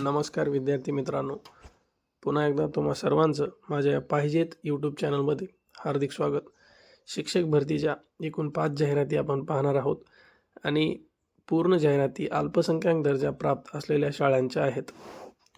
नमस्कार विद्यार्थी मित्रांनो, पुन्हा एकदा तुम्हा सर्वांचं माझ्या पाहिजेत यूट्यूब चॅनलमध्ये हार्दिक स्वागत. शिक्षक भरतीच्या एकूण 5 जाहिराती आपण पाहणार आहोत आणि पूर्ण जाहिराती अल्पसंख्याक दर्जा प्राप्त असलेल्या शाळांच्या आहेत.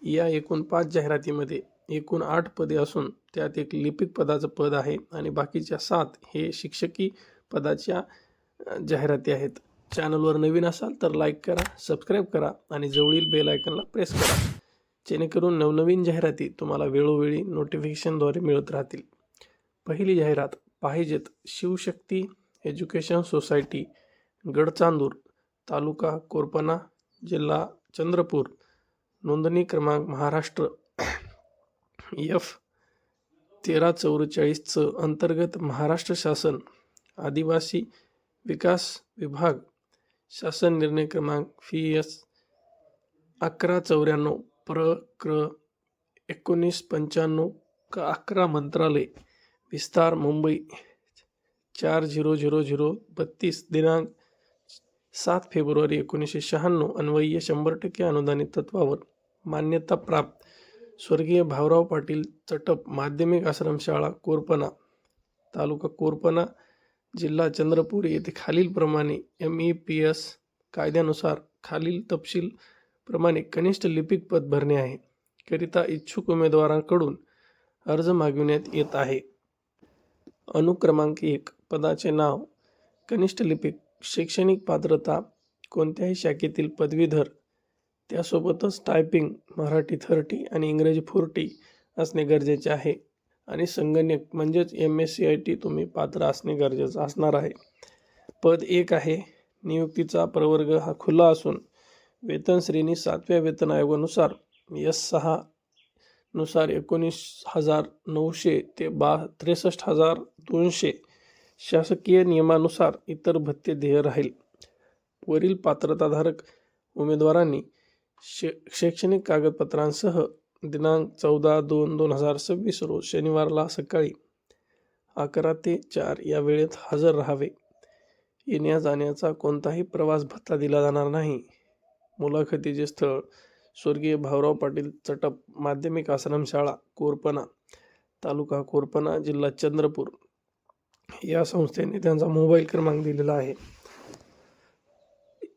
या एकूण 5 जाहिरातीमध्ये एकूण 8 पदे असून त्यात एक लिपिक पदाचं पद आहे आणि बाकीच्या 7 हे शिक्षकी पदाच्या जाहिराती आहेत. चॅनलवर नवीन असाल तर लाईक करा, सबस्क्राईब करा आणि जवळील बेल आयकॉनला प्रेस करा, जेणेकरून नवनवीन जाहिराती तुम्हाला वेळोवेळी नोटिफिकेशनद्वारे मिळत राहतील. पहिली जाहिरात पाहिजेत शिवशक्ती एज्युकेशन सोसायटी, गडचांदूर, तालुका कोरपना, जिल्हा चंद्रपूर. नोंदणी क्रमांक महाराष्ट्र F1344 अंतर्गत महाराष्ट्र शासन आदिवासी विकास विभाग शासन निर्णय क्रमांक FES 1194 प्र 1995/11 मंत्रालय विस्तार मुंबई 400032 दिनांक 7 फेब्रुवारी 1996 अन्वय्य 100% अनुदानित तत्वावर मान्यता प्राप्त स्वर्गीय भाऊराव पाटील चटप माध्यमिक आश्रमशाळा कोरपना, तालुका कोरपना, जिल्हा चंद्रपूर येथे खालीलप्रमाणे MEPS कायद्यानुसार खालील तपशील प्रमाणे कनिष्ठ लिपिक पद भरणे आहे करिता इच्छुक उमेदवारांकडून अर्ज मागविण्यात येत आहे. अनुक्रमांक 1 पदाचे नाव कनिष्ठ लिपिक, शैक्षणिक पात्रता कोणत्याही शाखेतील पदवीधर, त्यासोबतच टायपिंग मराठी 30 आणि इंग्रजी 40 असणे गरजेचे आहे आणि संगणक म्हणजेच MSc तुम्ही पात्र असणे गरजेचं असणार आहे. पद 1 आहे. नियुक्तीचा प्रवर्ग हा खुला असून वेतन श्रेणी 7व्या वेतन आयोगानुसार S6 नुसार 19,900 ते 63,200. शासकीय नियमानुसार इतर भत्ते देय राहील. वरील पात्रताधारक उमेदवारांनी शैक्षणिक कागदपत्रांसह दिनांक 14/2/2026 रोज शनिवारला सकाळी 11 ते 4 या वेळेत हजर राहावे. येण्या जाण्याचा कोणताही प्रवास भत्ता दिला जाणार नाही. मुलाखतीचे स्थळ स्वर्गीय भाऊराव पाटील चटप माध्यमिक आश्रमशाळा कोरपना, तालुका कोरपना, जिल्हा चंद्रपूर. या संस्थेने त्यांचा मोबाईल क्रमांक दिलेला आहे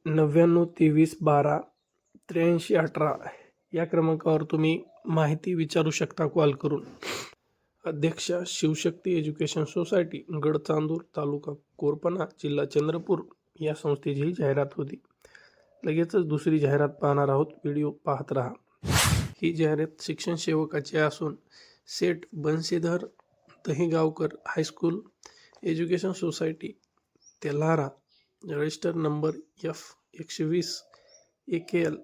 9923128318. या क्रमांकावर तुम्ही माहिती विचारू शकता कॉल करून. अध्यक्षा शिवशक्ती एज्युकेशन सोसायटी, गडचांदूर, तालुका कोरपना, जिल्हा चंद्रपूर या संस्थेची ही जाहिरात होती. लगेचच दुसरी जाहिरात पाहणार आहोत, व्हिडिओ पाहत राहा. ही जाहिरात शिक्षण सेवकाची असून Seth Bansidhar Dahigaonkar high school education society Telhara, register number F120 AKL.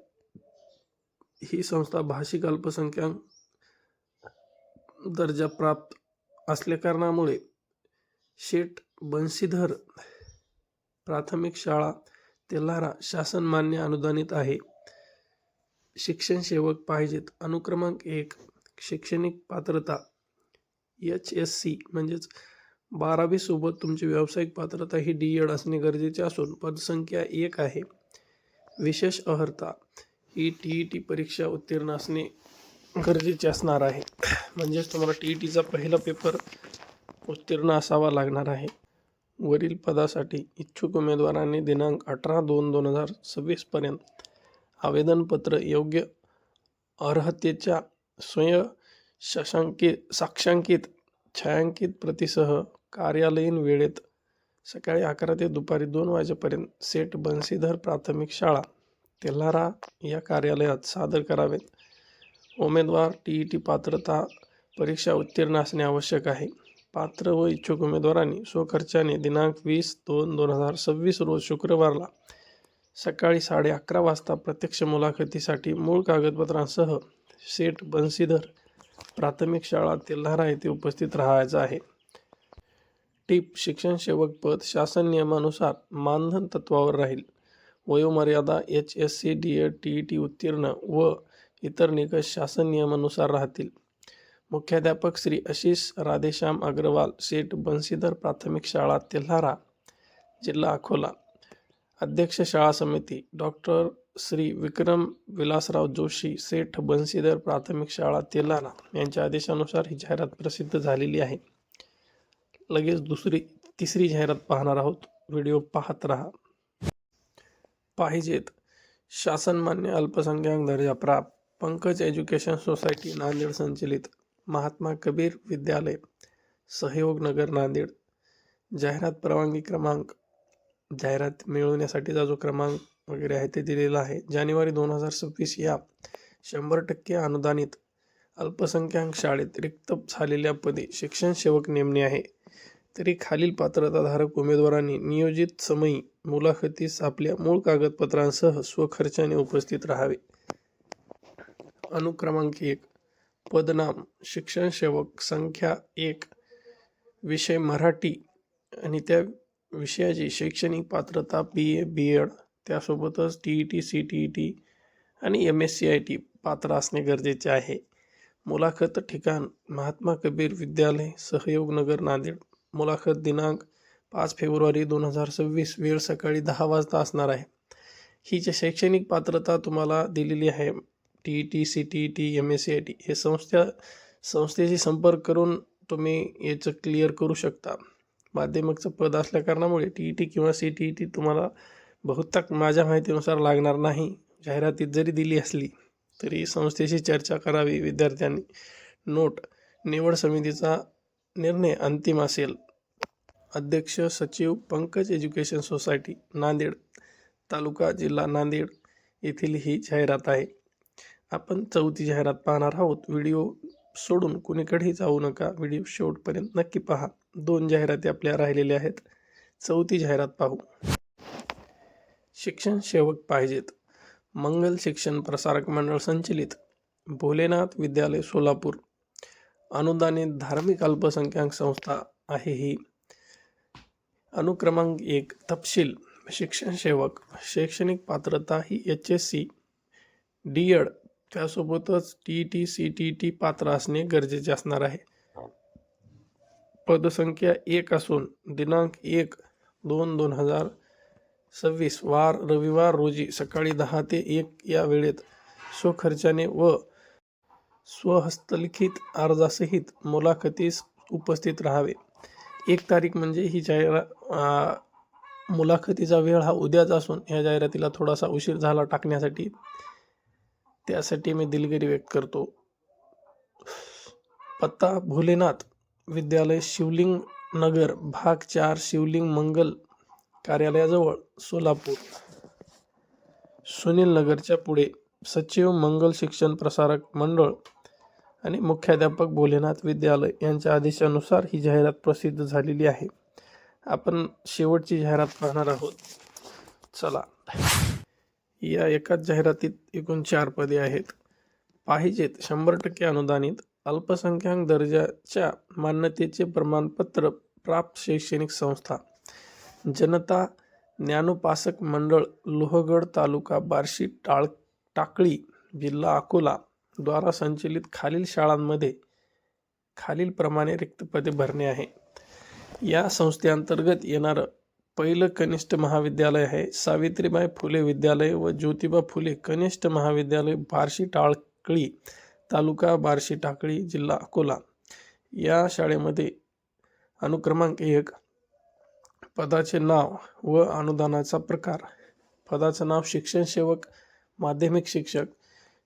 ही संस्था भाषिक अल्पसंख्याक दर्जा प्राप्त असल्याकारणामुळे शेठ बन्सीधर प्राथमिक शाळा तेल्हारा शासन मान्य अनुदानित आहे. शिक्षण सेवक पाहिजेत. अनुक्रमांक 1 शैक्षणिक पात्रता HSC म्हणजेच 12वी सोबत तुमची व्यावसायिक पात्रता ही D.Ed असणे गरजेचे असून पदसंख्या 1 आहे. विशेष अर्हता ही TET परीक्षा उत्तीर्ण असणे गरजेचे असणार आहे. म्हणजेच तुम्हाला TETचा पहिला पेपर उत्तीर्ण असावा लागणार आहे. वरील पदासाठी इच्छुक उमेदवारांनी दिनांक 18/2/2026 पर्यंत आवेदनपत्र योग्य अर्हतेच्या साक्षांकित छायांकित प्रतीसह कार्यालयीन वेळेत सकाळी 11 ते दुपारी 2 वाजेपर्यंत सेठ बन्सीधर प्राथमिक शाळा तेल्हारा या कार्यालयात सादर करावेत. उमेदवार TET पात्रता परीक्षा उत्तीर्ण असणे आवश्यक आहे. पात्र व इच्छुक उमेदवारांनी स्वखर्चाने दिनांक 20/2/2026 रोज शुक्रवारला सकाळी 11:30 वाजता प्रत्यक्ष मुलाखतीसाठी मूळ कागदपत्रांसह सेठ बन्सीधर प्राथमिक शाळा तेल्हारा येथे उपस्थित राहायचं आहे. टिप: शिक्षण सेवक पद शासन नियमानुसार मानधन तत्वावर राहील. वयोमर्यादा HSC D.Ed TET उत्तीर्ण व इतर निकष शासन नियमानुसार राहतील. मुख्याध्यापक श्री आशिष राधेश्याम अग्रवाल, सेठ बन्सीधर प्राथमिक शाळा तेल्हारा, जिल्हा अकोला. अध्यक्ष शाळा समिती डॉक्टर श्री विक्रम विलासराव जोशी सेठ बन्सीधर प्राथमिक शाळा तेलारा यांच्या आदेशानुसार ही जाहिरात प्रसिद्ध झालेली आहे. लगेच तिसरी जाहिरात पाहणार आहोत. व्हिडिओ पाहत राहा. पाहिजेत शासनमान्य अल्पसंख्याक दर्जा प्राप्त पंकज एज्युकेशन सोसायटी नांदेड संचलित महात्मा कबीर विद्यालय सहयोग नगर नांदेड. जाहिरात परवानगी क्रमांक, जाहिरात मिळवण्यासाठीचा जो क्रमांक वगैरे आहे ते दिलेला आहे. जानेवारी 2026 या 100% अनुदानित अल्पसंख्याक शाळेत रिक्त झालेल्या पदी शिक्षण सेवक नेमणे आहे. तरी खालील पात्रताधारक उमेदवारांनी नियोजित समयी मुलाखतीस आपल्या मूळ कागदपत्रांसह स्वखर्चाने उपस्थित राहावे. अनुक्रमांक 1. पदनाम शिक्षण सेवक, संख्या 1, विषय मराठी आणि त्या विषयाची शैक्षणिक पात्रता BA BEd, त्यासोबतच TET CTET आणि MSCIT पात्र असणे गरजेचे आहे. मुलाखत ठिकाण महात्मा कबीर विद्यालय सहयोग नगर नांदेड. मुलाखत दिनांक 5 फेब्रुवारी 2026, वेळ सकाळी 10 वाजता असणार आहे. ही जी शैक्षणिक पात्रता तुम्हाला दिलेली आहे TET CTET MSCIT, हे संस्थेशी संपर्क करून तुम्ही याचं क्लिअर करू शकता. माध्यमिकचं पद असल्या कारणामुळे TET किंवा CTET तुम्हाला बहुतेक माझ्या माहितीनुसार लागणार नाही. जाहिरातीत जरी दिली असली तरी संस्थेशी चर्चा करावी विद्यार्थ्यांनी. नोट: निवड समितीचा निर्णय अंतिम असेल. अध्यक्ष सचिव पंकज एज्युकेशन सोसायटी नांदेड, तालुका जिल्हा नांदेड येथील ही जाहिरात आहे. आपण चौथी जाहिरात पाहणार आहोत. व्हिडिओ सोडून कुणीकडेही जाऊ नका, व्हिडिओ शेवटपर्यंत नक्की पहा. 2 जाहिराती आपल्या राहिलेल्या आहेत. चौथी जाहिरात पाहू. शिक्षण सेवक पाहिजेत. मंगल शिक्षण प्रसारक मंडळ संचलित भोलेनाथ विद्यालय सोलापूर अनुदानित धार्मिक अल्पसंख्याक संस्था आहे ही. अनुक्रमांक 1. तपशील शिक्षण सेवक, शैक्षणिक पात्रता ही HSC DEd, त्यासोबतच TET CTET पात्र असणे गरजेचे असणार आहे. पदसंख्या 1 असून दिनांक 1/2/2026 वार रविवार रोजी सकाळी 10 ते 1 या वेळेत स्वखर्चाने व स्वहस्तलिखित अर्जासहित मुलाखतीस उपस्थित राहावे. 1 तारीख म्हणजे ही मुलाखतीचा वेळ हा उद्याच असून ह्या जाहिरातीला थोडासा उशीर झाला टाकण्यासाठी, त्यासाठी मी दिलगिरी व्यक्त करतो. पत्ता: भोलेनाथ विद्यालय शिवलिंग नगर भाग 4 शिवलिंग मंगल कार्यालयाजवळ सोलापूर. सुनील नगरच्या पुढे. सचिव मंगल शिक्षण प्रसारक मंडळ आणि मुख्याध्यापक भोलेनाथ विद्यालय यांच्या आदेशानुसार ही जाहिरात प्रसिद्ध झालेली आहे. आपण शेवटची जाहिरात पाहणार आहोत. चला. या एकाच जाहिरातीत एकूण 4 पदे आहेत. पाहिजेत 100% अनुदानित अल्पसंख्याक दर्जाच्या मान्यतेचे प्रमाणपत्र प्राप्त शैक्षणिक संस्था जनता ज्ञानोपासक मंडळ लोहगड तालुका बार्शी टाकळी जिल्हा अकोला द्वारा संचलित खालील शाळांमध्ये खालील प्रमाणे रिक्त पदे भरणे आहे. या संस्थेअंतर्गत येणारं पहिलं कनिष्ठ महाविद्यालय आहे सावित्रीबाई फुले विद्यालय व ज्योतिबा फुले कनिष्ठ महाविद्यालय बार्शी टाकळी तालुका बार्शी टाकळी जिल्हा अकोला. या शाळेमध्ये अनुक्रमांक 1. पदाचे नाव व अनुदानाचा प्रकार. पदाचं नाव शिक्षण सेवक, माध्यमिक शिक्षक,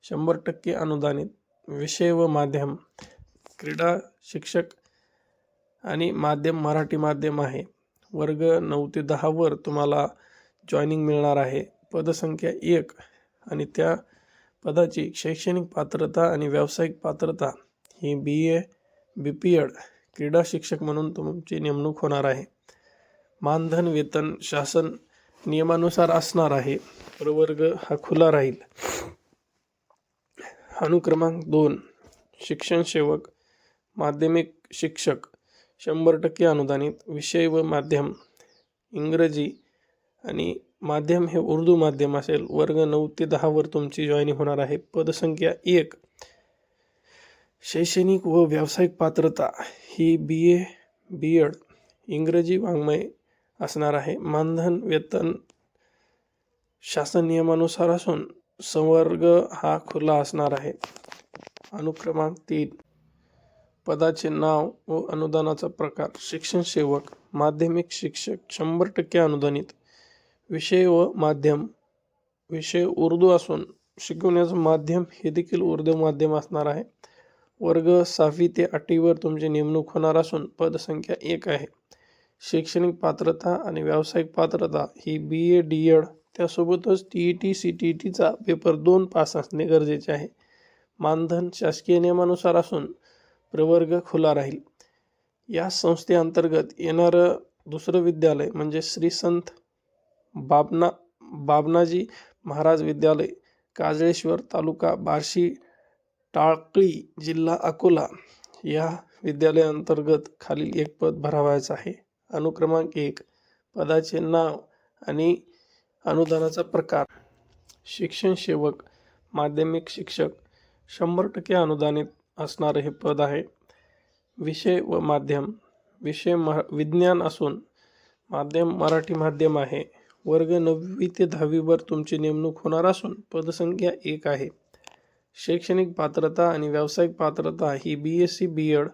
100% अनुदानित, विषय व माध्यम क्रीडा शिक्षक आणि माध्यम मराठी माध्यम आहे. वर्ग 9 ते 10 वर तुम्हाला जॉईनिंग मिळणार आहे. पदसंख्या 1 आणि त्या पदाची शैक्षणिक पात्रता आणि व्यावसायिक पात्रता ही BA BPEd क्रीडा शिक्षक म्हणून तुमची नेमणूक होणार आहे. मानधन वेतन शासन नियमानुसार असणार आहे. प्रवर्ग हा खुला राहील. अनुक्रमांक 2. शिक्षण सेवक, माध्यमिक शिक्षक, 100% अनुदानित, विषय व माध्यम इंग्रजी आणि माध्यम हे उर्दू माध्यम असेल. वर्ग 9 ते 10 वर तुमची जॉईनिंग होणार आहे. पदसंख्या 1. शैक्षणिक व व्यावसायिक पात्रता ही BA BEd इंग्रजी वाङ्मय असणार आहे. मानधन वेतन शासन नियमानुसार असून संवर्ग हा खुला असणार आहे. अनुक्रमांक 3. पदाचे नाव व अनुदानाचा प्रकार. शिक्षण सेवक, माध्यमिक शिक्षक 100% अनुदानित. विषय व माध्यम. विषय उर्दू असून शिकवण्याचं माध्यम हे देखील उर्दू माध्यम असणार आहे. वर्ग 6वी ते 8वीवर तुमची नेमणूक होणार असून पदसंख्या 1 आहे. शैक्षणिक पात्रता आणि व्यावसायिक पात्रता ही BA DED त्यासोबतच TET CTETचा पेपर 2 पास असणे गरजेचे आहे. मानधन शासकीय नियमानुसार असून प्रवर्ग खुला राहील. या संस्थेअंतर्गत येणारं दुसरं विद्यालय म्हणजे श्री संत बाबनाजी महाराज विद्यालय, काजळेश्वर, तालुका बार्शी टाकळी, जिल्हा अकोला या विद्यालयाअंतर्गत खालील एक पद भरावयाचं आहे. अनुक्रमांक 1. पदाचे नाव आणि अनुदानाचा प्रकार. शिक्षण सेवक, माध्यमिक शिक्षक 100% अनुदानित असणारे हे पद आहे. विषय व माध्यम. विषय विज्ञान असून माध्यम मराठी माध्यम आहे. वर्ग 9वी ते 10वीवर तुमची नेमणूक होणार असून पदसंख्या 1 आहे. शैक्षणिक पात्रता आणि व्यावसायिक पात्रता ही BSc BEd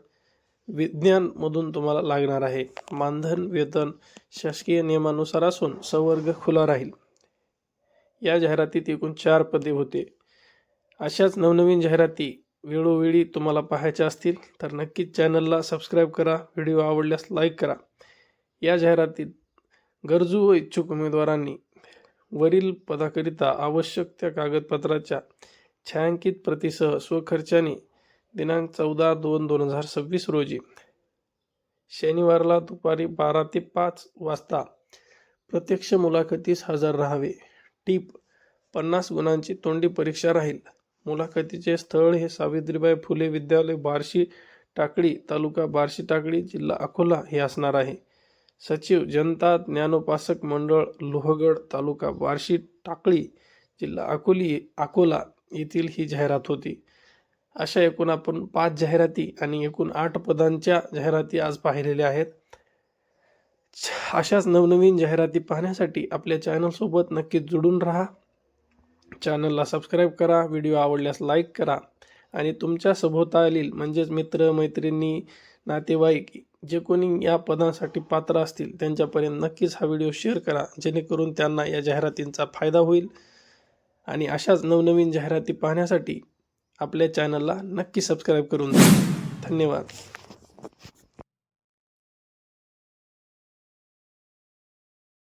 विज्ञानमधून तुम्हाला लागणार आहे. मानधन वेतन शासकीय नियमानुसार असून संवर्ग खुला राहील. या जाहिरातीत एकूण 4 पदे होते. अशाच नवनवीन जाहिराती वेळोवेळी तुम्हाला पाहायच्या असतील तर नक्कीच चॅनलला सबस्क्राईब करा. व्हिडिओ आवडल्यास लाईक करा. या जाहिरातीत गरजू व इच्छुक उमेदवारांनी वरील पदाकरिता आवश्यक त्या कागदपत्राच्या छायांकित प्रतीसह स्वखर्चाने दिनांक 14/2/2026 रोजी शनिवारला दुपारी 12 ते 5 वाजता प्रत्यक्ष मुलाखतीस हजर राहावे. टीप: 50 गुणांची तोंडी परीक्षा राहील. मुलाखतीचे स्थळ हे सावित्रीबाई फुले विद्यालय, बार्शी टाकळी, तालुका बार्शी टाकळी, जिल्हा अकोला हे असणार आहे. सचिव, जनता ज्ञानोपासक मंडळ, लोहगड, तालुका बार्शी टाकळी, जिल्हा अकोला येथील ही जाहिरात होती. अशा एकूण आपण 5 जाहिराती आणि एकूण 8 पदांच्या जाहिराती आज पाहिलेल्या आहेत. अशाच नवनवीन जाहिराती पाहण्यासाठी आपल्या चॅनलसोबत नक्कीच जुडून राहा. चॅनलला सबस्क्राईब करा. व्हिडिओ आवडल्यास लाईक करा आणि तुमच्या सभोवतालील म्हणजेच मित्र मैत्रिणी, नातेवाईक जे कोणी या पदांसाठी पात्र असतील त्यांच्यापर्यंत नक्कीच हा व्हिडिओ शेअर करा, जेणेकरून त्यांना या जाहिरातींचा फायदा होईल. आणि अशाच नवनवीन जाहिराती पाहण्यासाठी आपल्या चॅनलला नक्की सबस्क्राईब करून द्या. धन्यवाद.